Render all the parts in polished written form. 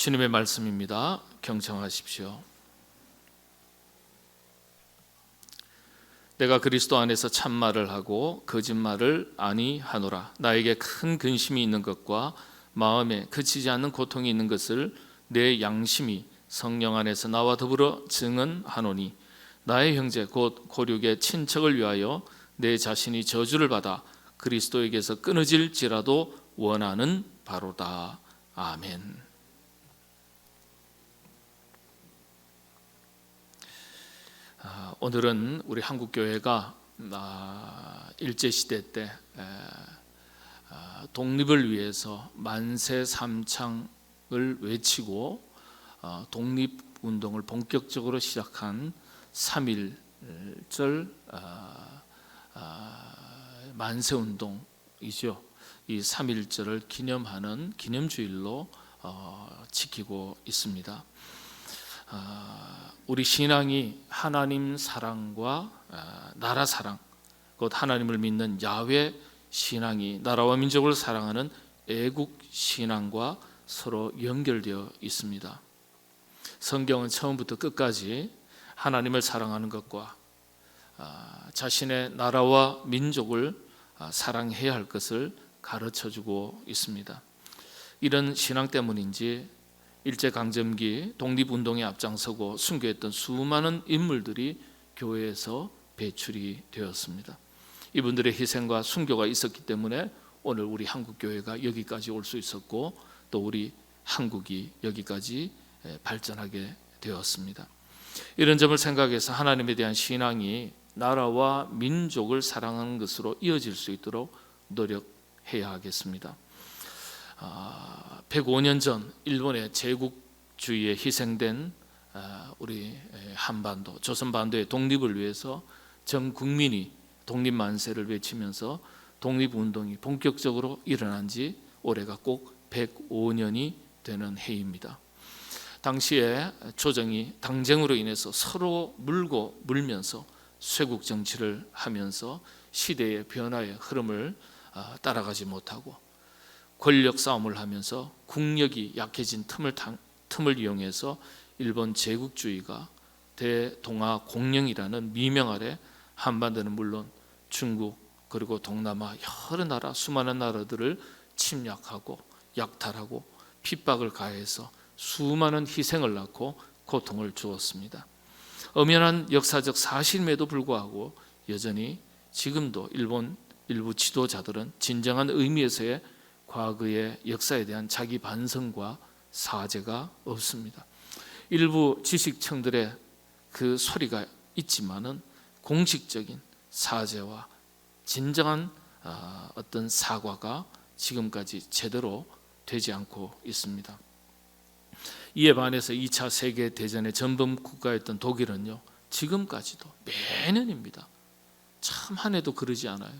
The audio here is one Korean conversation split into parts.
주님의 말씀입니다. 경청하십시오. 내가 그리스도 안에서 참말을 하고 거짓말을 아니하노라. 나에게 큰 근심이 있는 것과 마음에 그치지 않는 고통이 있는 것을 내 양심이 성령 안에서 나와 더불어 증언하노니, 나의 형제 곧 고륙의 친척을 위하여 내 자신이 저주를 받아 그리스도에게서 끊어질지라도 원하는 바로다. 아멘. 오늘은 우리 한국교회가 일제시대 때 독립을 위해서 만세 삼창을 외치고 독립운동을 본격적으로 시작한 3.1절 만세운동이죠. 이 3.1절을 기념하는 기념주일로 지키고 있습니다. 우리 신앙이 하나님 사랑과 나라 사랑, 곧 하나님을 믿는 야훼 신앙이 나라와 민족을 사랑하는 애국 신앙과 서로 연결되어 있습니다. 성경은 처음부터 끝까지 하나님을 사랑하는 것과 자신의 나라와 민족을 사랑해야 할 것을 가르쳐주고 있습니다. 이런 신앙 때문인지 일제강점기 독립운동에 앞장서고 순교했던 수많은 인물들이 교회에서 배출이 되었습니다. 이분들의 희생과 순교가 있었기 때문에 오늘 우리 한국교회가 여기까지 올 수 있었고, 또 우리 한국이 여기까지 발전하게 되었습니다. 이런 점을 생각해서 하나님에 대한 신앙이 나라와 민족을 사랑하는 것으로 이어질 수 있도록 노력해야 하겠습니다. 105년 전 일본의 제국주의에 희생된 우리 한반도, 조선반도의 독립을 위해서 전 국민이 독립만세를 외치면서 독립운동이 본격적으로 일어난 지 올해가 꼭 105년이 되는 해입니다. 당시에 조정이 당쟁으로 인해서 서로 물고 물면서 쇄국 정치를 하면서 시대의 변화의 흐름을 따라가지 못하고 권력 싸움을 하면서 국력이 약해진 틈을 이용해서 일본 제국주의가 대동아 공영이라는 미명 아래 한반도는 물론 중국 그리고 동남아 여러 나라, 수많은 나라들을 침략하고 약탈하고 핍박을 가해서 수많은 희생을 낳고 고통을 주었습니다. 엄연한 역사적 사실임에도 불구하고 여전히 지금도 일본 일부 지도자들은 진정한 의미에서의 과거의 역사에 대한 자기 반성과 사죄가 없습니다. 일부 지식층들의 그 소리가 있지만은 공식적인 사죄와 진정한 어떤 사과가 지금까지 제대로 되지 않고 있습니다. 이에 반해서 2차 세계대전의 전범 국가였던 독일은요, 지금까지도 매년입니다. 참 한 해도 그러지 않아요.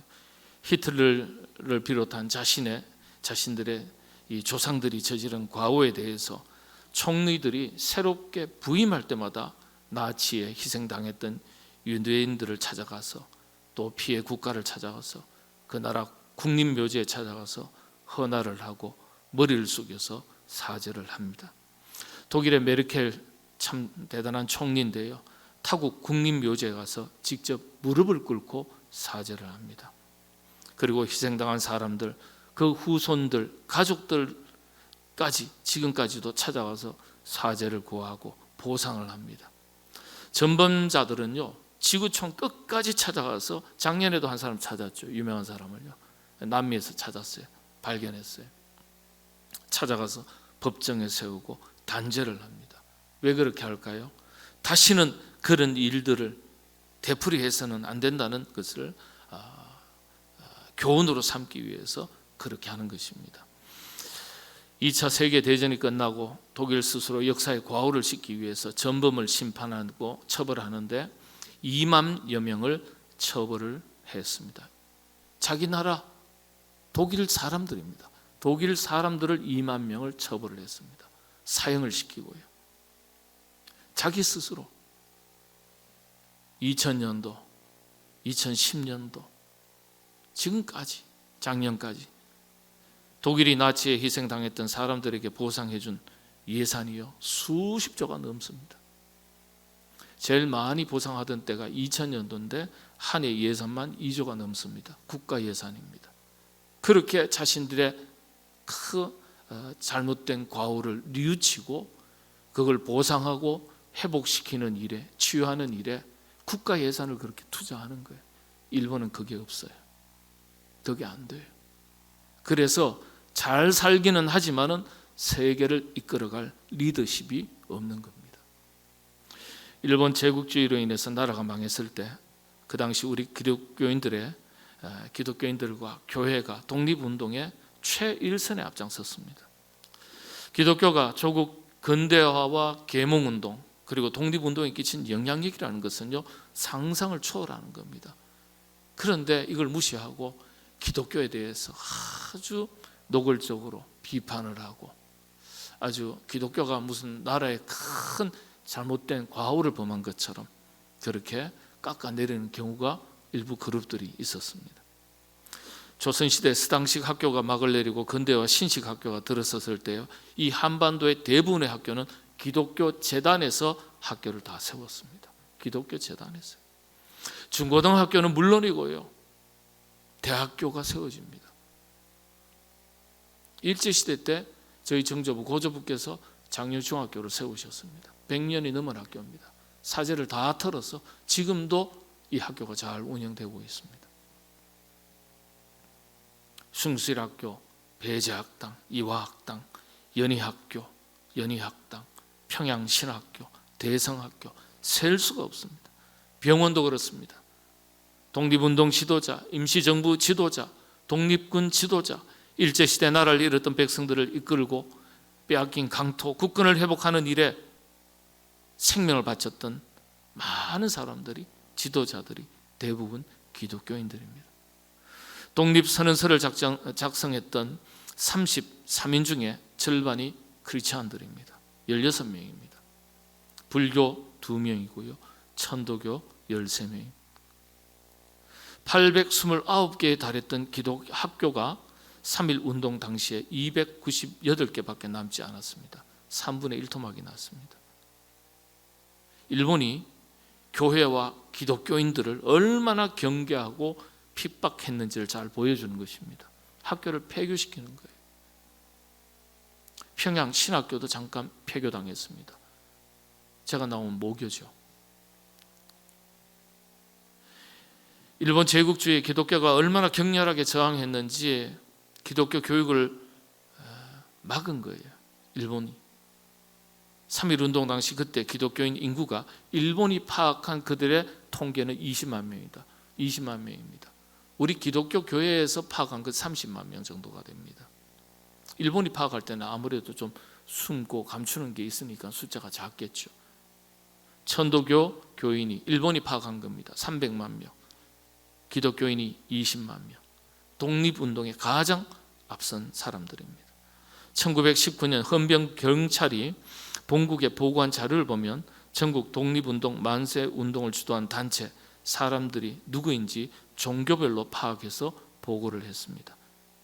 히틀러를 비롯한 자신들의 이 조상들이 저지른 과오에 대해서 총리들이 새롭게 부임할 때마다 나치에 희생당했던 유대인들을 찾아가서, 또 피해 국가를 찾아가서 그 나라 국립묘지에 찾아가서 헌화를 하고 머리를 숙여서 사죄를 합니다. 독일의 메르켈 참 대단한 총리인데요, 타국 국립묘지에 가서 직접 무릎을 꿇고 사죄를 합니다. 그리고 희생당한 사람들, 그 후손들, 가족들까지 지금까지도 찾아가서 사죄를 구하고 보상을 합니다. 전범자들은요, 지구촌 끝까지 찾아가서, 작년에도 한 사람 찾았죠. 유명한 사람을요, 남미에서 찾았어요. 발견했어요. 찾아가서 법정에 세우고 단죄를 합니다. 왜 그렇게 할까요? 다시는 그런 일들을 되풀이해서는 안 된다는 것을 교훈으로 삼기 위해서 그렇게 하는 것입니다. 2차 세계대전이 끝나고 독일 스스로 역사의 과오를 씻기 위해서 전범을 심판하고 처벌하는데 2만여 명을 처벌을 했습니다. 자기 나라 독일 사람들입니다. 독일 사람들을 2만 명을 처벌을 했습니다. 사형을 시키고요. 자기 스스로 2000년도, 2010년도, 지금까지, 작년까지 독일이 나치에 희생당했던 사람들에게 보상해준 예산이요 수십조가 넘습니다. 제일 많이 보상하던 때가 2000년도인데 한 해 예산만 2조가 넘습니다. 국가 예산입니다. 그렇게 자신들의 잘못된 과오를 뉘우치고 그걸 보상하고 회복시키는 일에, 치유하는 일에 국가 예산을 그렇게 투자하는 거예요. 일본은 그게 없어요. 그게 안 돼요. 그래서 잘 살기는 하지만은 세계를 이끌어갈 리더십이 없는 겁니다. 일본 제국주의로 인해서 나라가 망했을 때 그 당시 우리 기독교인들과 교회가 독립운동에 최일선에 앞장섰습니다. 기독교가 조국 근대화와 계몽운동 그리고 독립운동에 끼친 영향력이라는 것은요 상상을 초월하는 겁니다. 그런데 이걸 무시하고 기독교에 대해서 아주 노골적으로 비판을 하고 아주 기독교가 무슨 나라의 큰 잘못된 과오를 범한 것처럼 그렇게 깎아내리는 경우가 일부 그룹들이 있었습니다. 조선시대 서당식 학교가 막을 내리고 근대화 신식 학교가 들어섰을 때요, 이 한반도의 대부분의 학교는 기독교 재단에서 학교를 다 세웠습니다. 기독교 재단에서. 중고등학교는 물론이고요, 대학교가 세워집니다. 일제시대 때 저희 정조부 고조부께서 장려중학교를 세우셨습니다. 100년이 넘은 학교입니다. 사재를 다 털어서 지금도 이 학교가 잘 운영되고 있습니다. 숭실학교, 배제학당, 이화학당, 연희학교, 연희학당, 평양신학교, 대성학교 셀 수가 없습니다. 병원도 그렇습니다. 독립운동 지도자, 임시정부 지도자, 독립군 지도자, 일제시대 나라를 잃었던 백성들을 이끌고 빼앗긴 강토, 국권을 회복하는 일에 생명을 바쳤던 많은 사람들이, 지도자들이 대부분 기독교인들입니다. 독립선언서를 작성했던 33인 중에 절반이 크리스찬들입니다. 16명입니다. 불교 2명이고요. 천도교 13명. 829개에 달했던 기독 학교가 3.1 운동 당시에 298개밖에 남지 않았습니다. 3분의 1 토막이 났습니다. 일본이 교회와 기독교인들을 얼마나 경계하고 핍박했는지를 잘 보여주는 것입니다. 학교를 폐교시키는 거예요. 평양 신학교도 잠깐 폐교당했습니다. 제가 나온 모교죠. 일본 제국주의에 기독교가 얼마나 격렬하게 저항했는지 기독교 교육을 막은 거예요. 일본이. 3.1운동 당시 그때 기독교인 인구가 일본이 파악한 그들의 통계는 20만 명이다. 20만 명입니다. 우리 기독교 교회에서 파악한 것 30만 명 정도가 됩니다. 일본이 파악할 때는 아무래도 좀 숨고 감추는 게 있으니까 숫자가 작겠죠. 천도교 교인이 일본이 파악한 겁니다. 300만 명. 기독교인이 20만 명. 독립운동에 가장 앞선 사람들입니다. 1919년 헌병 경찰이 본국에 보고한 자료를 보면 전국 독립운동 만세운동을 주도한 단체 사람들이 누구인지 종교별로 파악해서 보고를 했습니다.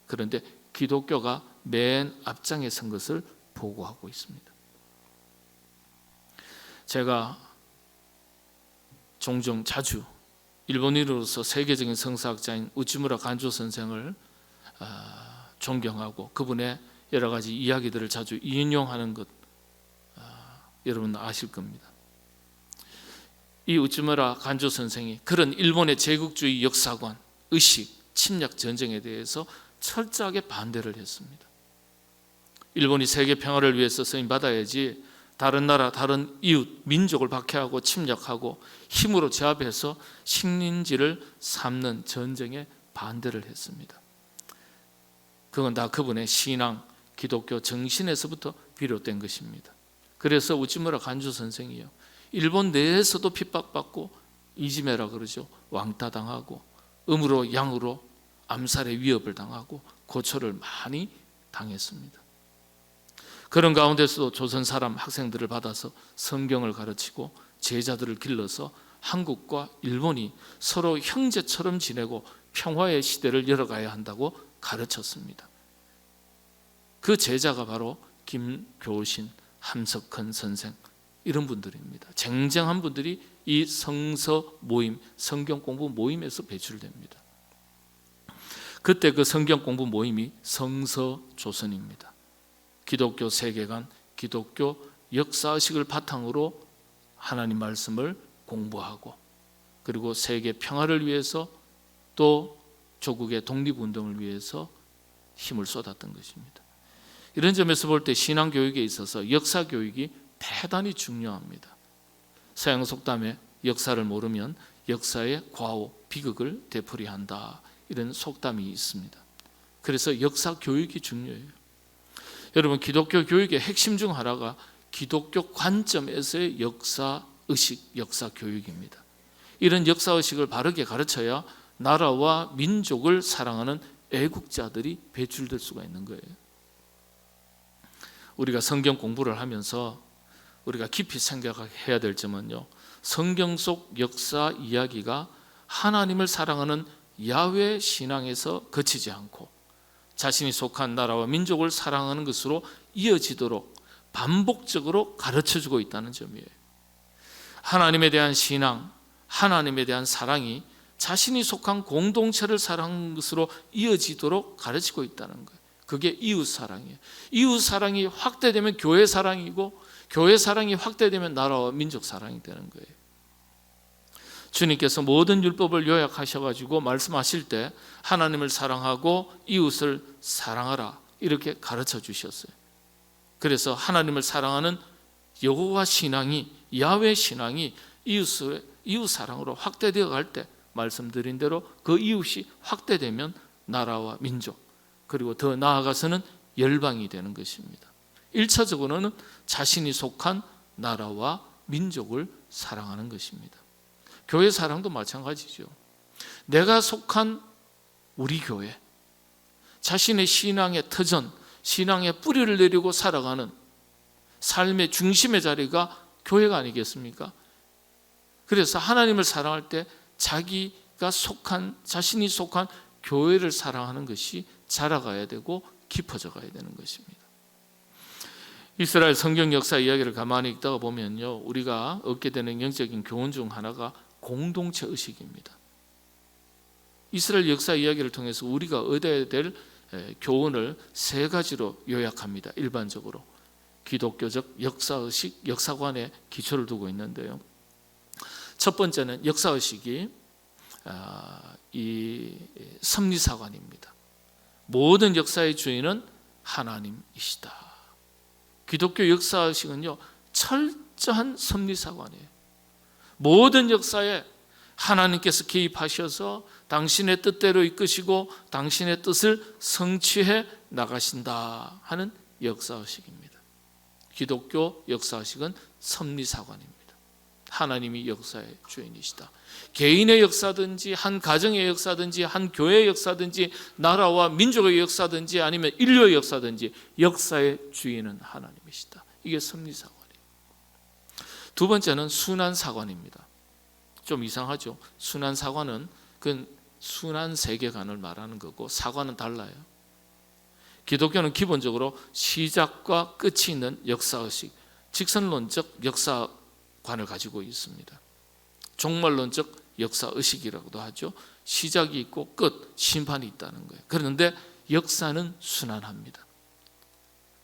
그런데 기독교가 맨 앞장에 선 것을 보고하고 있습니다. 제가 종종 자주 일본인으로서 세계적인 성사학자인 우치무라 간조 선생을 존경하고 그분의 여러 가지 이야기들을 자주 인용하는 것 여러분 아실 겁니다. 이 우치무라 간조 선생이 그런 일본의 제국주의 역사관, 의식, 침략 전쟁에 대해서 철저하게 반대를 했습니다. 일본이 세계 평화를 위해서 쓰임받아야지 다른 나라, 다른 이웃, 민족을 박해하고 침략하고 힘으로 제압해서 식민지를 삼는 전쟁에 반대를 했습니다. 그건 다 그분의 신앙, 기독교 정신에서부터 비롯된 것입니다. 그래서 우치무라 간조 선생이요, 일본 내에서도 핍박받고 이지메라 그러죠. 왕따당하고 음으로 양으로 암살의 위협을 당하고 고초를 많이 당했습니다. 그런 가운데서도 조선 사람 학생들을 받아서 성경을 가르치고 제자들을 길러서 한국과 일본이 서로 형제처럼 지내고 평화의 시대를 열어가야 한다고 가르쳤습니다. 그 제자가 바로 김교신 함석헌 선생, 이런 분들입니다. 쟁쟁한 분들이 이 성서 모임, 성경 공부 모임에서 배출됩니다. 그때 그 성경 공부 모임이 성서조선입니다. 기독교 세계관, 기독교 역사의식을 바탕으로 하나님 말씀을 공부하고, 그리고 세계 평화를 위해서 또 조국의 독립운동을 위해서 힘을 쏟았던 것입니다. 이런 점에서 볼 때 신앙교육에 있어서 역사교육이 대단히 중요합니다. 서양 속담에 역사를 모르면 역사의 과오, 비극을 되풀이한다, 이런 속담이 있습니다. 그래서 역사교육이 중요해요. 여러분, 기독교 교육의 핵심 중 하나가 기독교 관점에서의 역사의식, 역사교육입니다. 이런 역사의식을 바르게 가르쳐야 나라와 민족을 사랑하는 애국자들이 배출될 수가 있는 거예요. 우리가 성경 공부를 하면서 우리가 깊이 생각해야 될 점은요, 성경 속 역사 이야기가 하나님을 사랑하는 야훼 신앙에서 그치지 않고 자신이 속한 나라와 민족을 사랑하는 것으로 이어지도록 반복적으로 가르쳐주고 있다는 점이에요. 하나님에 대한 신앙, 하나님에 대한 사랑이 자신이 속한 공동체를 사랑하는 것으로 이어지도록 가르치고 있다는 거예요. 그게 이웃 사랑이에요. 이웃 사랑이 확대되면 교회 사랑이고, 교회 사랑이 확대되면 나라와 민족 사랑이 되는 거예요. 주님께서 모든 율법을 요약하셔가지고 말씀하실 때 하나님을 사랑하고 이웃을 사랑하라, 이렇게 가르쳐 주셨어요. 그래서 하나님을 사랑하는 여호와 신앙이, 야훼 신앙이 이웃 사랑으로 확대되어 갈 때, 말씀드린 대로 그 이웃이 확대되면 나라와 민족, 그리고 더 나아가서는 열방이 되는 것입니다. 1차적으로는 자신이 속한 나라와 민족을 사랑하는 것입니다. 교회 사랑도 마찬가지죠. 내가 속한 우리 교회, 자신의 신앙의 터전, 신앙의 뿌리를 내리고 살아가는 삶의 중심의 자리가 교회가 아니겠습니까? 그래서 하나님을 사랑할 때 자기가 속한, 자신이 속한 교회를 사랑하는 것이 자라가야 되고 깊어져 가야 되는 것입니다. 이스라엘 성경 역사 이야기를 가만히 읽다가 보면요, 우리가 얻게 되는 영적인 교훈 중 하나가 공동체 의식입니다. 이스라엘 역사 이야기를 통해서 우리가 얻어야 될 교훈을 세 가지로 요약합니다. 일반적으로 기독교적 역사의식, 역사관에 기초를 두고 있는데요, 첫 번째는 역사의식이 이 섭리사관입니다. 모든 역사의 주인은 하나님이시다. 기독교 역사의식은요, 철저한 섭리사관이에요. 모든 역사에 하나님께서 개입하셔서 당신의 뜻대로 이끄시고 당신의 뜻을 성취해 나가신다 하는 역사의식입니다. 기독교 역사의식은 섭리사관입니다. 하나님이 역사의 주인이시다. 개인의 역사든지 한 가정의 역사든지 한 교회의 역사든지 나라와 민족의 역사든지 아니면 인류의 역사든지 역사의 주인은 하나님이시다. 이게 섭리사관이에요. 두 번째는 순환사관입니다. 좀 이상하죠. 순환사관은 그 순환 세계관을 말하는 거고 사관은 달라요. 기독교는 기본적으로 시작과 끝이 있는 역사의식, 직선론적 역사관을 가지고 있습니다. 종말론적 역사의식이라고도 하죠. 시작이 있고 끝, 심판이 있다는 거예요. 그런데 역사는 순환합니다.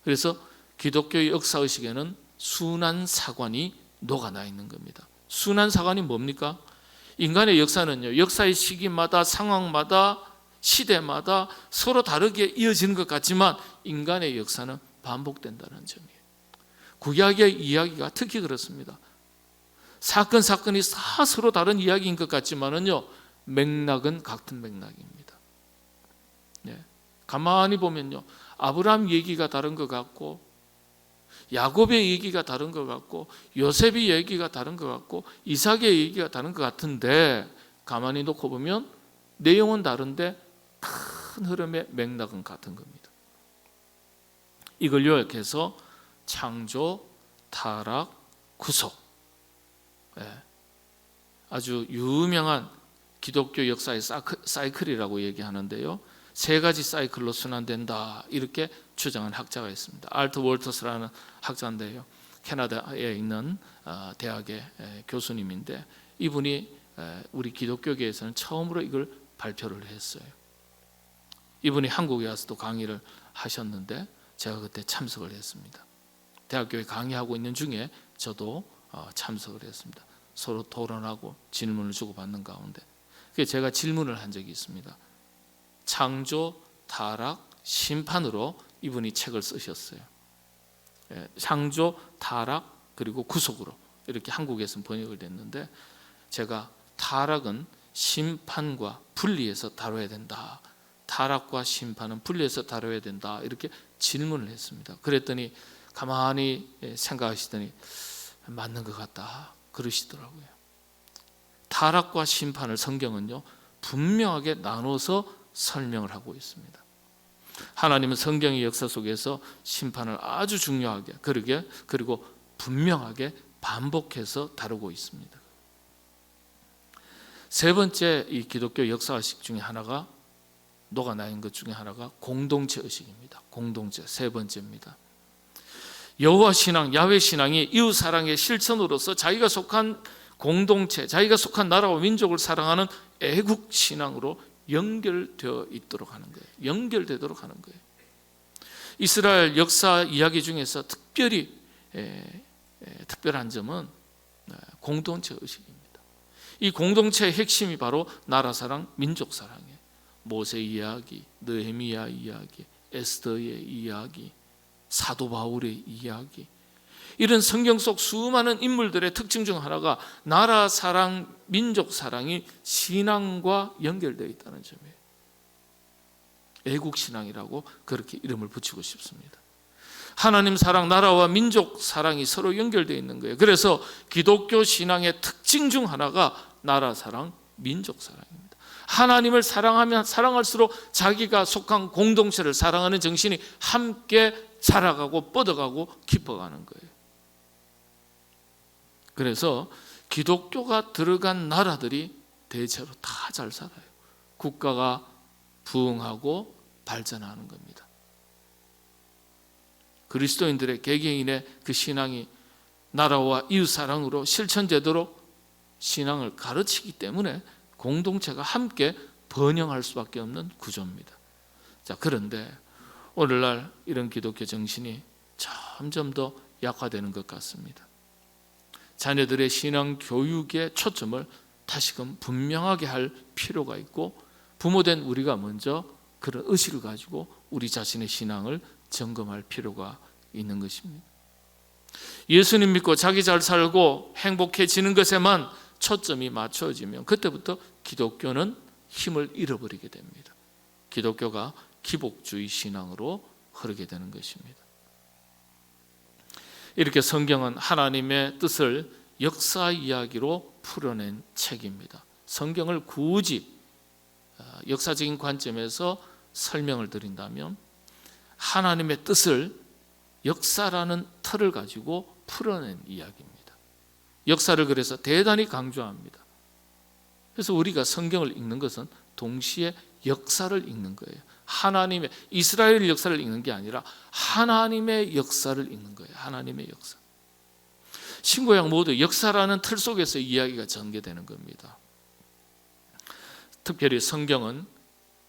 그래서 기독교의 역사의식에는 순환사관이 녹아나 있는 겁니다. 순환사관이 뭡니까? 인간의 역사는요, 역사의 시기마다 상황마다 시대마다 서로 다르게 이어지는 것 같지만 인간의 역사는 반복된다는 점이에요. 구약의 이야기가 특히 그렇습니다. 사건이 다 서로 다른 이야기인 것 같지만은요, 맥락은 같은 맥락입니다. 네. 가만히 보면요, 아브라함 얘기가 다른 것 같고, 야곱의 얘기가 다른 것 같고, 요셉의 얘기가 다른 것 같고, 이삭의 얘기가 다른 것 같은데 가만히 놓고 보면 내용은 다른데 큰 흐름의 맥락은 같은 겁니다. 이걸 요약해서 창조, 타락, 구속, 아주 유명한 기독교 역사의 사이클이라고 얘기하는데요, 세 가지 사이클로 순환된다, 이렇게 주장한 학자가 있습니다. 알트 월터스라는 학자인데요, 캐나다에 있는 대학의 교수님인데, 이분이 우리 기독교계에서는 처음으로 이걸 발표를 했어요. 이분이 한국에 와서도 강의를 하셨는데 제가 그때 참석을 했습니다. 대학교에 강의하고 있는 중에 저도 참석을 했습니다. 서로 토론하고 질문을 주고받는 가운데 제가 질문을 한 적이 있습니다. 창조, 타락, 심판으로 이분이 책을 쓰셨어요. 창조, 타락, 그리고 구속으로 이렇게 한국에서는 번역을 됐는데, 제가 타락은 심판과 분리해서 다뤄야 된다, 타락과 심판은 분리해서 다뤄야 된다, 이렇게 질문을 했습니다. 그랬더니 가만히 생각하시더니 맞는 것 같다 그러시더라고요. 타락과 심판을 성경은요 분명하게 나눠서 설명을 하고 있습니다. 하나님은 성경의 역사 속에서 심판을 아주 중요하게, 그리고 분명하게 반복해서 다루고 있습니다. 세 번째 이 기독교 역사의식 중에 하나가, 녹아나인 것 중에 하나가 공동체 의식입니다. 공동체, 세 번째입니다. 여호와 신앙, 야훼 신앙이 이웃 사랑의 실천으로서 자기가 속한 공동체, 자기가 속한 나라와 민족을 사랑하는 애국 신앙으로 연결되어 있도록 하는 거예요. 연결되도록 하는 거예요. 이스라엘 역사 이야기 중에서 특별한 점은 공동체 의식입니다. 이 공동체의 핵심이 바로 나라 사랑, 민족 사랑이에요. 모세 이야기, 느헤미야 이야기, 에스더의 이야기, 사도 바울의 이야기, 이런 성경 속 수많은 인물들의 특징 중 하나가 나라 사랑, 민족 사랑이 신앙과 연결되어 있다는 점이에요. 애국 신앙이라고 그렇게 이름을 붙이고 싶습니다. 하나님 사랑, 나라와 민족 사랑이 서로 연결되어 있는 거예요. 그래서 기독교 신앙의 특징 중 하나가 나라 사랑, 민족 사랑입니다. 하나님을 사랑하면 사랑할수록 자기가 속한 공동체를 사랑하는 정신이 함께 자라가고 뻗어가고 깊어가는 거예요. 그래서 기독교가 들어간 나라들이 대체로 다 잘 살아요. 국가가 부흥하고 발전하는 겁니다. 그리스도인들의 개개인의 그 신앙이 나라와 이웃 사랑으로 실천되도록 신앙을 가르치기 때문에 공동체가 함께 번영할 수밖에 없는 구조입니다. 자, 그런데 오늘날 이런 기독교 정신이 점점 더 약화되는 것 같습니다. 자녀들의 신앙 교육의 초점을 다시금 분명하게 할 필요가 있고, 부모된 우리가 먼저 그런 의식을 가지고 우리 자신의 신앙을 점검할 필요가 있는 것입니다. 예수님 믿고 자기 잘 살고 행복해지는 것에만 초점이 맞춰지면 그때부터 기독교는 힘을 잃어버리게 됩니다. 기독교가 기복주의 신앙으로 흐르게 되는 것입니다. 이렇게 성경은 하나님의 뜻을 역사 이야기로 풀어낸 책입니다. 성경을 굳이 역사적인 관점에서 설명을 드린다면 하나님의 뜻을 역사라는 틀을 가지고 풀어낸 이야기입니다. 역사를 그래서 대단히 강조합니다. 그래서 우리가 성경을 읽는 것은 동시에 역사를 읽는 거예요. 하나님의, 이스라엘 역사를 읽는 게 아니라 하나님의 역사를 읽는 거예요. 하나님의 역사. 신구약 모두 역사라는 틀 속에서 이야기가 전개되는 겁니다. 특별히 성경은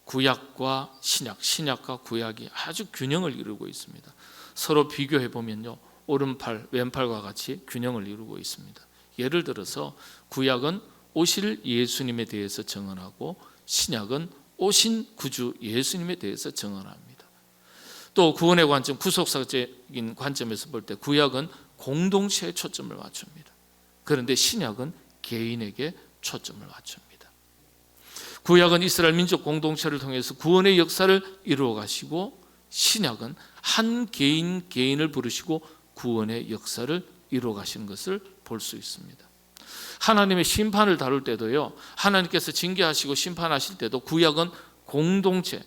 구약과 신약, 신약과 구약이 아주 균형을 이루고 있습니다. 서로 비교해 보면요, 오른팔, 왼팔과 같이 균형을 이루고 있습니다. 예를 들어서 구약은 오실 예수님에 대해서 증언하고 신약은 오신 구주 예수님에 대해서 증언합니다. 또 구원의 관점, 구속사적인 관점에서 볼 때 구약은 공동체에 초점을 맞춥니다. 그런데 신약은 개인에게 초점을 맞춥니다. 구약은 이스라엘 민족 공동체를 통해서 구원의 역사를 이루어 가시고, 신약은 한 개인을 부르시고 구원의 역사를 이루어 가시는 것을 볼 수 있습니다. 하나님의 심판을 다룰 때도요, 하나님께서 징계하시고 심판하실 때도 구약은 공동체,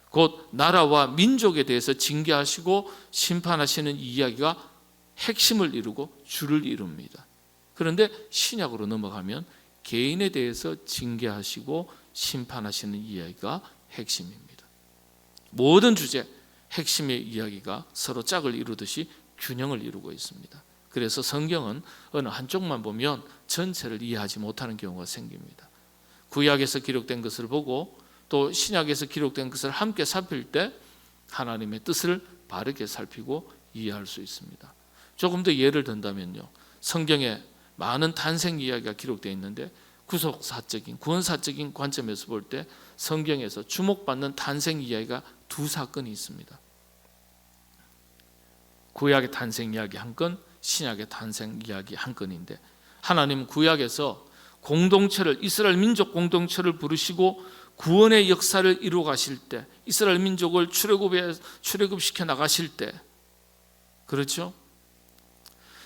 곧 나라와 민족에 대해서 징계하시고 심판하시는 이야기가 핵심을 이루고 줄을 이룹니다. 그런데 신약으로 넘어가면 개인에 대해서 징계하시고 심판하시는 이야기가 핵심입니다. 모든 주제 핵심의 이야기가 서로 짝을 이루듯이 균형을 이루고 있습니다. 그래서 성경은 어느 한쪽만 보면 전체를 이해하지 못하는 경우가 생깁니다. 구약에서 기록된 것을 보고 또 신약에서 기록된 것을 함께 살필 때 하나님의 뜻을 바르게 살피고 이해할 수 있습니다. 조금 더 예를 든다면요, 성경에 많은 탄생 이야기가 기록되어 있는데 구속사적인 구원사적인 관점에서 볼 때 성경에서 주목받는 탄생 이야기가 두 사건이 있습니다. 구약의 탄생 이야기 한 건, 신약의 탄생 이야기 한 건인데, 하나님은 구약에서 공동체를, 이스라엘 민족 공동체를 부르시고 구원의 역사를 이루어 가실 때, 이스라엘 민족을 출애굽시켜 나가실 때, 그렇죠?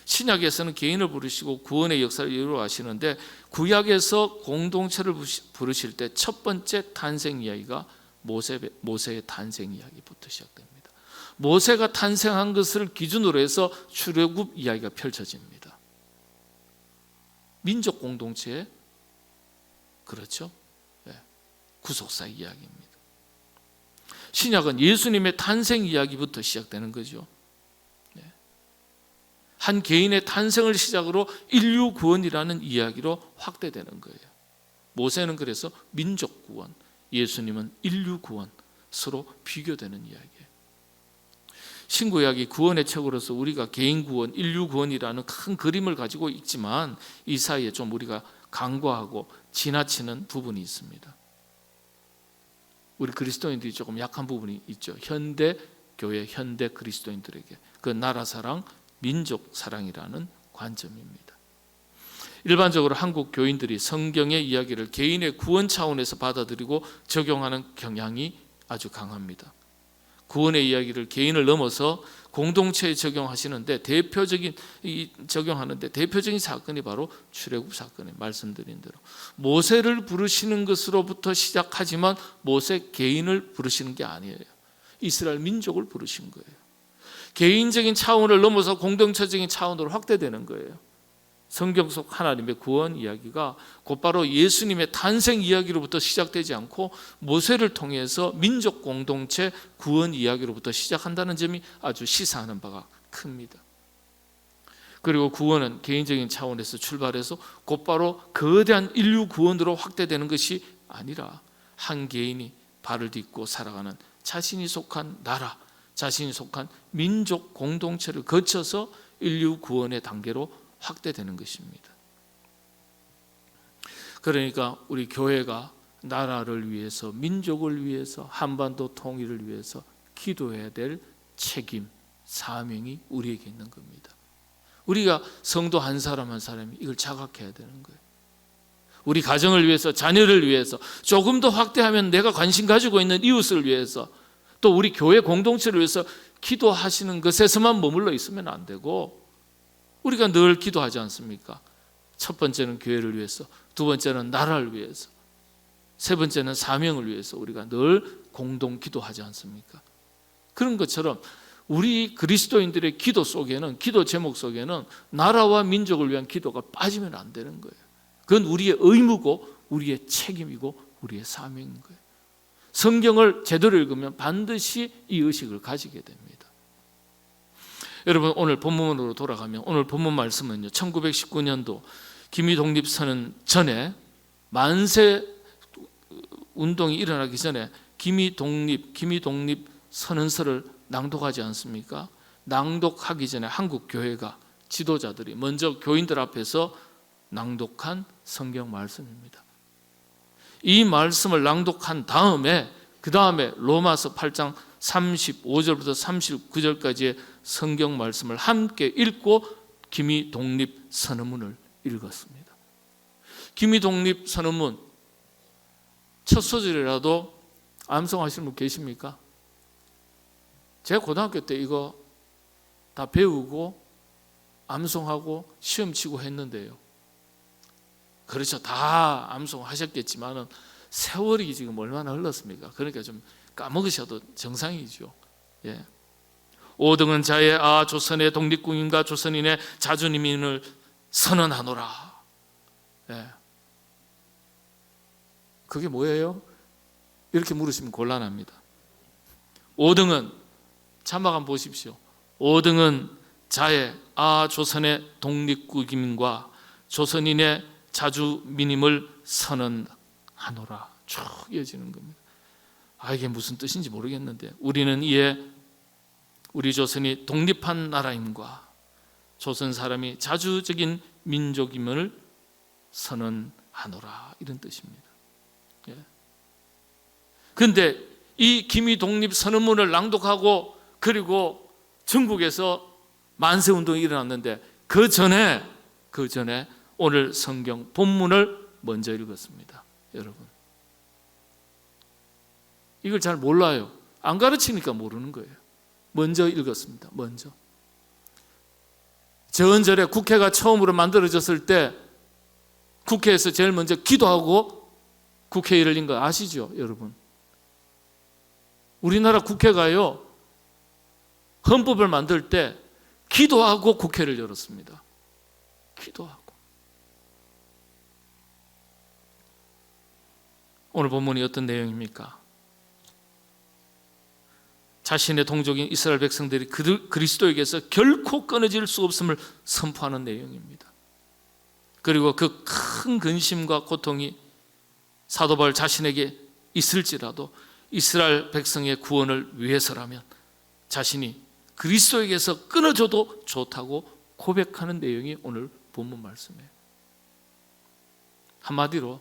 신약에서는 개인을 부르시고 구원의 역사를 이루어 가시는데, 구약에서 공동체를 부르실 때 첫 번째 탄생 이야기가 모세의 탄생 이야기부터 시작됩니다. 모세가 탄생한 것을 기준으로 해서 출애굽 이야기가 펼쳐집니다. 민족 공동체의, 그렇죠? 구속사 이야기입니다. 신약은 예수님의 탄생 이야기부터 시작되는 거죠. 한 개인의 탄생을 시작으로 인류 구원이라는 이야기로 확대되는 거예요. 모세는 그래서 민족 구원, 예수님은 인류 구원, 서로 비교되는 이야기예요. 신구약이 구원의 책으로서 우리가 개인 구원, 인류 구원이라는 큰 그림을 가지고 있지만 이 사이에 좀 우리가 간과하고 지나치는 부분이 있습니다. 우리 그리스도인들이 조금 약한 부분이 있죠. 현대 교회, 현대 그리스도인들에게 그 나라 사랑, 민족 사랑이라는 관점입니다. 일반적으로 한국 교인들이 성경의 이야기를 개인의 구원 차원에서 받아들이고 적용하는 경향이 아주 강합니다. 구원의 이야기를 개인을 넘어서 공동체에 적용하시는데 적용하는데 대표적인 사건이 바로 출애굽 사건이에요. 말씀드린 대로 모세를 부르시는 것으로부터 시작하지만 모세 개인을 부르시는 게 아니에요. 이스라엘 민족을 부르신 거예요. 개인적인 차원을 넘어서 공동체적인 차원으로 확대되는 거예요. 성경 속 하나님의 구원 이야기가 곧바로 예수님의 탄생 이야기로부터 시작되지 않고 모세를 통해서 민족 공동체 구원 이야기로부터 시작한다는 점이 아주 시사하는 바가 큽니다. 그리고 구원은 개인적인 차원에서 출발해서 곧바로 거대한 인류 구원으로 확대되는 것이 아니라 한 개인이 발을 딛고 살아가는 자신이 속한 나라, 자신이 속한 민족 공동체를 거쳐서 인류 구원의 단계로 확대되는 것입니다. 그러니까 우리 교회가 나라를 위해서, 민족을 위해서, 한반도 통일을 위해서 기도해야 될 책임, 사명이 우리에게 있는 겁니다. 우리가 성도 한 사람 한 사람이 이걸 자각해야 되는 거예요. 우리 가정을 위해서, 자녀를 위해서, 조금 더 확대하면 내가 관심 가지고 있는 이웃을 위해서, 또 우리 교회 공동체를 위해서 기도하시는 것에서만 머물러 있으면 안 되고, 우리가 늘 기도하지 않습니까? 첫 번째는 교회를 위해서, 두 번째는 나라를 위해서, 세 번째는 사명을 위해서 우리가 늘 공동 기도하지 않습니까? 그런 것처럼 우리 그리스도인들의 기도 속에는, 기도 제목 속에는 나라와 민족을 위한 기도가 빠지면 안 되는 거예요. 그건 우리의 의무고 우리의 책임이고 우리의 사명인 거예요. 성경을 제대로 읽으면 반드시 이 의식을 가지게 됩니다. 여러분, 오늘 본문으로 돌아가면 오늘 본문 말씀은요, 1919년도 기미 독립선언 전에, 만세 운동이 일어나기 전에 기미 독립 선언서를 낭독하지 않습니까? 낭독하기 전에 한국 교회가, 지도자들이 먼저 교인들 앞에서 낭독한 성경 말씀입니다. 이 말씀을 낭독한 다음에, 그 다음에 로마서 8장 35절부터 39절까지의 성경 말씀을 함께 읽고 기미 독립 선언문을 읽었습니다. 기미 독립 선언문 첫 소절이라도 암송하시는 분 계십니까? 제가 고등학교 때 이거 다 배우고 암송하고 시험 치고 했는데요. 그렇죠. 다 암송하셨겠지만은 세월이 지금 얼마나 흘렀습니까? 그러니까 좀 까먹으셔도 정상이죠. 예. 5등은 자의 조선의 독립군인과 조선인의 자주민을 선언하노라. 예. 그게 뭐예요? 이렇게 물으시면 곤란합니다. 5등은 자막 한번 보십시오. 5등은 자의 조선의 독립국임과 조선인의 자주민임을 선언하노라. 쭉 이어지는 겁니다. 이게 무슨 뜻인지 모르겠는데 우리는 이에 우리 조선이 독립한 나라임과 조선 사람이 자주적인 민족임을 선언하노라, 이런 뜻입니다. 그런데 이 기미 독립 선언문을 낭독하고 그리고 전국에서 만세운동이 일어났는데 그 전에 오늘 성경 본문을 먼저 읽었습니다. 여러분, 이걸 잘 몰라요. 안 가르치니까 모르는 거예요. 먼저 읽었습니다. 먼저. 전절에 국회가 처음으로 만들어졌을 때 국회에서 제일 먼저 기도하고 국회에 열린 거 아시죠, 여러분? 우리나라 국회가요, 헌법을 만들 때 기도하고 국회를 열었습니다. 기도하고. 오늘 본문이 어떤 내용입니까? 자신의 동족인 이스라엘 백성들이 그리스도에게서 결코 끊어질 수 없음을 선포하는 내용입니다. 그리고 그 큰 근심과 고통이 사도 바울 자신에게 있을지라도 이스라엘 백성의 구원을 위해서라면 자신이 그리스도에게서 끊어져도 좋다고 고백하는 내용이 오늘 본문 말씀이에요. 한마디로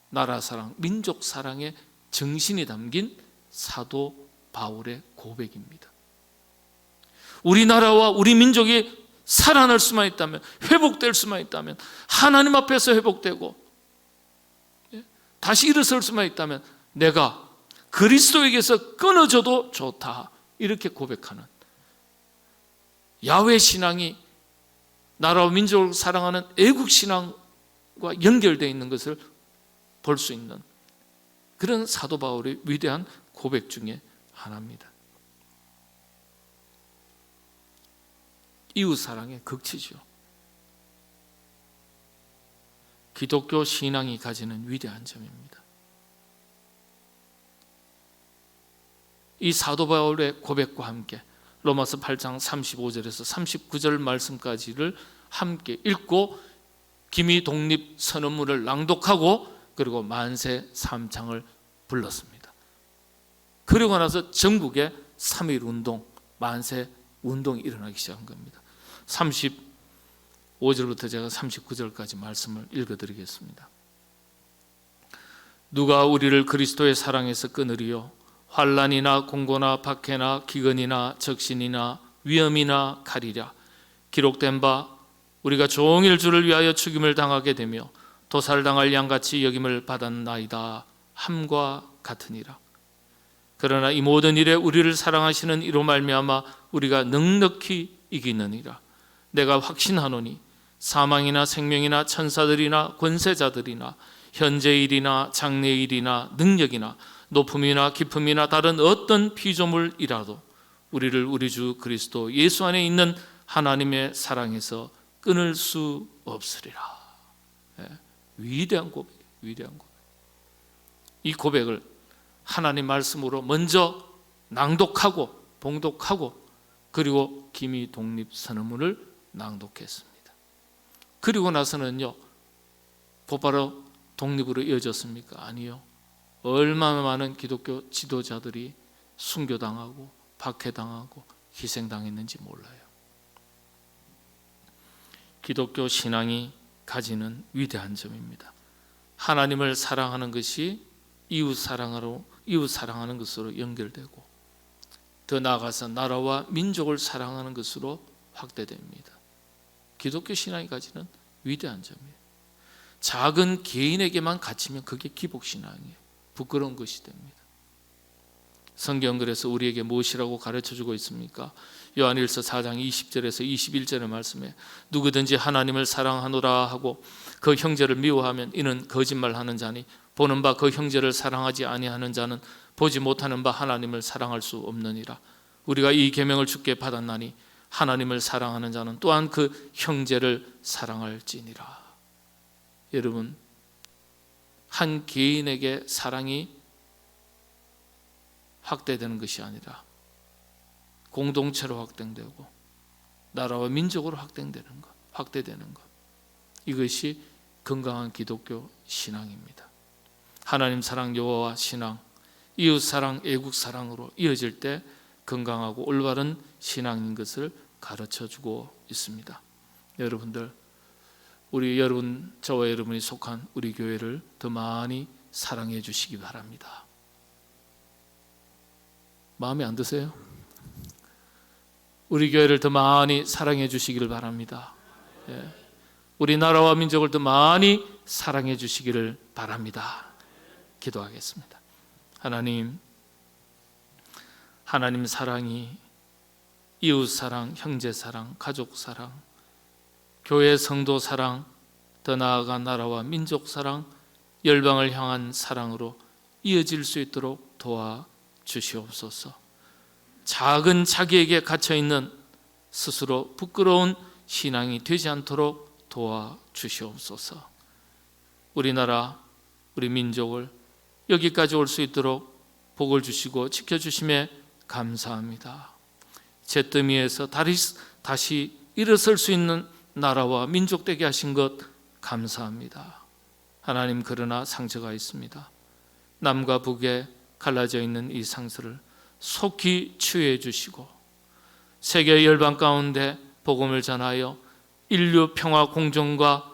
나라 사랑, 민족 사랑의 정신이 담긴 사도 바울의 고백입니다. 우리나라와 우리 민족이 살아날 수만 있다면, 회복될 수만 있다면, 하나님 앞에서 회복되고 다시 일어설 수만 있다면 내가 그리스도에게서 끊어져도 좋다, 이렇게 고백하는 야훼 신앙이 나라와 민족을 사랑하는 애국 신앙과 연결되어 있는 것을 볼 수 있는 그런 사도 바울의 위대한 고백 중에 하나입니다. 이웃 사랑의 극치죠. 기독교 신앙이 가지는 위대한 점입니다. 이 사도 바울의 고백과 함께 로마서 8장 35절에서 39절 말씀까지를 함께 읽고 기미 독립 선언문을 낭독하고 그리고 만세 삼창을 불렀습니다. 그리고 나서 전국에 3.1 운동, 만세 운동이 일어나기 시작한 겁니다. 35절부터 제가 39절까지 말씀을 읽어드리겠습니다. 누가 우리를 그리스도의 사랑에서 끊으리요? 환난이나 공고나 박해나 기근이나 적신이나 위험이나 칼이랴. 기록된 바 우리가 종일 주를 위하여 죽임을 당하게 되며 도살당할 양같이 여김을 받았나이다 함과 같으니라. 그러나 이 모든 일에 우리를 사랑하시는 이로 말미암아 우리가 넉넉히 이기느니라. 내가 확신하노니 사망이나 생명이나 천사들이나 권세자들이나 현재일이나 장래일이나 능력이나 높음이나 깊음이나 다른 어떤 피조물이라도 우리를 우리 주 그리스도 예수 안에 있는 하나님의 사랑에서 끊을 수 없으리라. 위대한 고백, 위대한 고백. 이 고백을 하나님 말씀으로 먼저 낭독하고 봉독하고 그리고 기미 독립 선언문을 낭독했습니다. 그리고 나서는요, 곧바로 독립으로 이어졌습니까? 아니요. 얼마나 많은 기독교 지도자들이 순교당하고 박해당하고 희생당했는지 몰라요. 기독교 신앙이 가지는 위대한 점입니다. 하나님을 사랑하는 것이 이웃 사랑하는 것으로 연결되고 더 나아가서 나라와 민족을 사랑하는 것으로 확대됩니다. 기독교 신앙이 가지는 위대한 점이에요. 작은 개인에게만 갇히면 그게 기복신앙이에요. 부끄러운 것이 됩니다. 성경 그래서 우리에게 무엇이라고 가르쳐주고 있습니까? 요한일서 4장 20절에서 21절의 말씀에 누구든지 하나님을 사랑하노라 하고 그 형제를 미워하면 이는 거짓말하는 자니 보는 바 그 형제를 사랑하지 아니하는 자는 보지 못하는 바 하나님을 사랑할 수 없느니라. 우리가 이 계명을 주께 받았나니 하나님을 사랑하는 자는 또한 그 형제를 사랑할지니라. 여러분, 한 개인에게 사랑이 확대되는 것이 아니라 공동체로 확대되고 나라와 민족으로 확대되는 것. 이것이 건강한 기독교 신앙입니다. 하나님 사랑, 여호와 신앙, 이웃 사랑, 애국 사랑으로 이어질 때 건강하고 올바른 신앙인 것을 가르쳐주고 있습니다. 여러분들, 저와 여러분이 속한 우리 교회를 더 많이 사랑해 주시기 바랍니다. 마음에 안 드세요? 우리 교회를 더 많이 사랑해 주시기를 바랍니다. 우리나라와 민족을 더 많이 사랑해 주시기를 바랍니다. 기도하겠습니다. 하나님 사랑이 이웃 사랑, 형제 사랑, 가족 사랑, 교회 성도 사랑, 더 나아가 나라와 민족 사랑, 열방을 향한 사랑으로 이어질 수 있도록 도와주시옵소서. 작은 자기에게 갇혀있는 스스로 부끄러운 신앙이 되지 않도록 도와주시옵소서. 우리나라, 우리 민족을 여기까지 올 수 있도록 복을 주시고 지켜주심에 감사합니다. 잿더미에서 다시 일어설 수 있는 나라와 민족 되게 하신 것 감사합니다. 하나님, 그러나 상처가 있습니다. 남과 북에 갈라져 있는 이 상처를 속히 치유해 주시고 세계 열방 가운데 복음을 전하여 인류 평화 공존과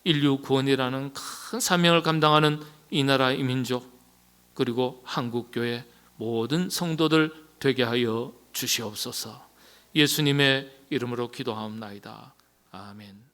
인류 구원이라는 큰 사명을 감당하는 이 나라 이 민족, 그리고 한국교회 모든 성도들 되게 하여 주시옵소서. 예수님의 이름으로 기도하옵나이다. 아멘.